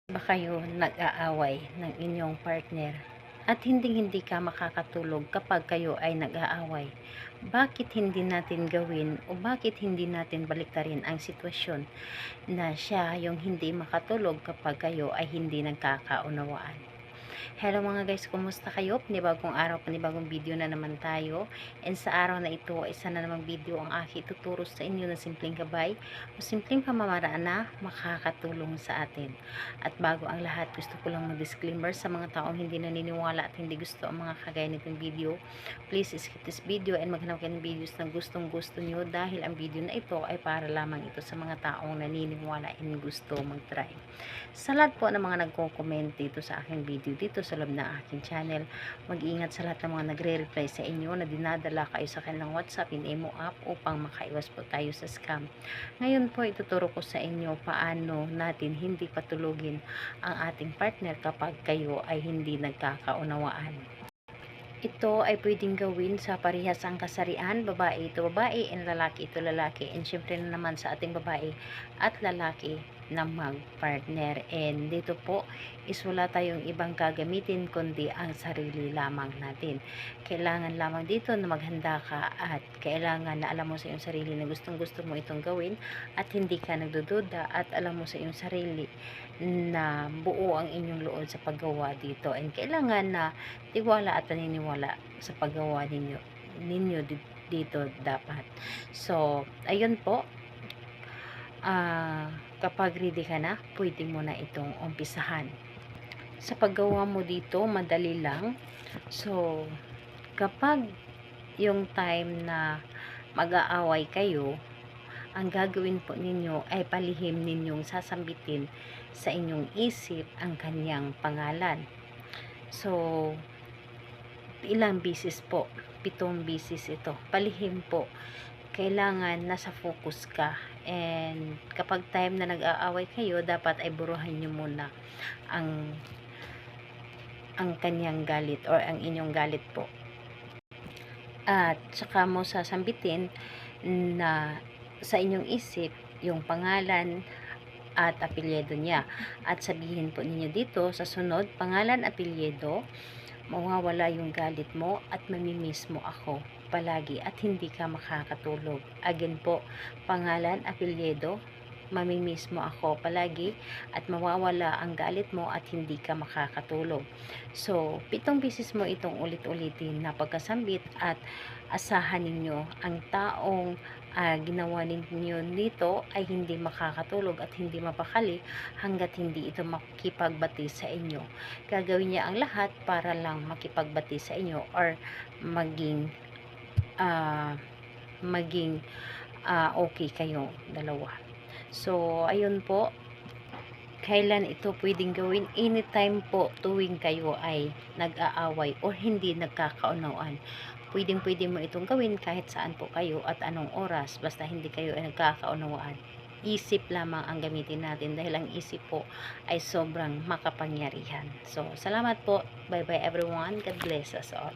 Ba kayo nag-aaway ng inyong partner at hindi ka makakatulog kapag kayo ay nag-aaway? Bakit hindi natin gawin o bakit hindi natin baliktarin ang sitwasyon na siya yung hindi makatulog kapag kayo ay hindi nagkakaunawaan? Hello mga guys, kumusta kayo? Panibagong araw, panibagong video na naman tayo. And sa araw na ito, isa na namang video ang aking tuturo sa inyo na simpleng gabay o simpleng pamamaraan na makakatulong sa atin. At bago ang lahat, gusto ko lang mag-disclaimer sa mga taong hindi naniniwala at hindi gusto ang mga kagaya nitong video. Please skip this video and maghanap kayo ng videos na gustong gusto nyo dahil ang video na ito ay para lamang ito sa mga taong naniniwala and gusto mag-try. Sa lahat po ng mga nagko-comment dito sa aking video, dito sa loob ng aking channel, mag-iingat sa lahat ng mga nagre-reply sa inyo na dinadala kayo sa kanilang WhatsApp in Imo app upang makaiwas po tayo sa scam. Ngayon po, ituturo ko sa inyo paano natin hindi patulugin ang ating partner kapag kayo ay hindi nagkakaunawaan. Ito ay pwedeng gawin sa parehasang kasarian, babae ito babae and lalaki ito lalaki, and syempre na naman sa ating babae at lalaki na mag-partner. And dito po is wala tayong ibang gagamitin kundi ang sarili lamang natin. Kailangan lamang dito na maghanda ka at kailangan na alam mo sa iyong sarili na gustong gusto mo itong gawin at hindi ka nagdududa at alam mo sa iyong sarili na buo ang inyong loob sa paggawa dito, and kailangan na tiwala at paniniwala sa paggawa ninyo dito dapat. So ayun po, kapag ready ka na, pwede mo na itong umpisahan. Sa paggawa mo dito, madali lang. So kapag yung time na mag-aaway kayo, ang gagawin po ninyo ay palihim ninyong sasambitin sa inyong isip ang kanyang pangalan. So ilang bisis po? 7 bisis ito. Palihim po. Kailangan nasa focus ka. And kapag time na nag-aaway kayo, dapat ay buruhan nyo muna ang kanyang galit or ang inyong galit po. At saka mo sasambitin na sa inyong isip yung pangalan at apelyido niya. At sabihin po ninyo dito sa sunod, pangalan, apelyido, mawawala yung galit mo at mamimiss mo ako palagi at hindi ka makakatulog. Again po, pangalan, apelyido, mamimiss mo ako palagi at mawawala ang galit mo at hindi ka makakatulog. So 7 beses mo itong ulit-ulitin na pagkasambit at asahan ninyo ang taong ginawa ninyo nito ay hindi makakatulog at hindi mapakali hanggat hindi ito makipagbati sa inyo. Gagawin niya ang lahat para lang makipagbati sa inyo or maging okay kayo dalawa. So ayun po, kailan ito pwedeng gawin? Anytime po tuwing kayo ay nag-aaway or hindi nagkakaunawaan. Pwede mo itong gawin kahit saan po kayo at anong oras, basta hindi kayo ay nagkakaunawaan. Isip lamang ang gamitin natin dahil ang isip po ay sobrang makapangyarihan. So salamat po. Bye bye everyone. God bless us all.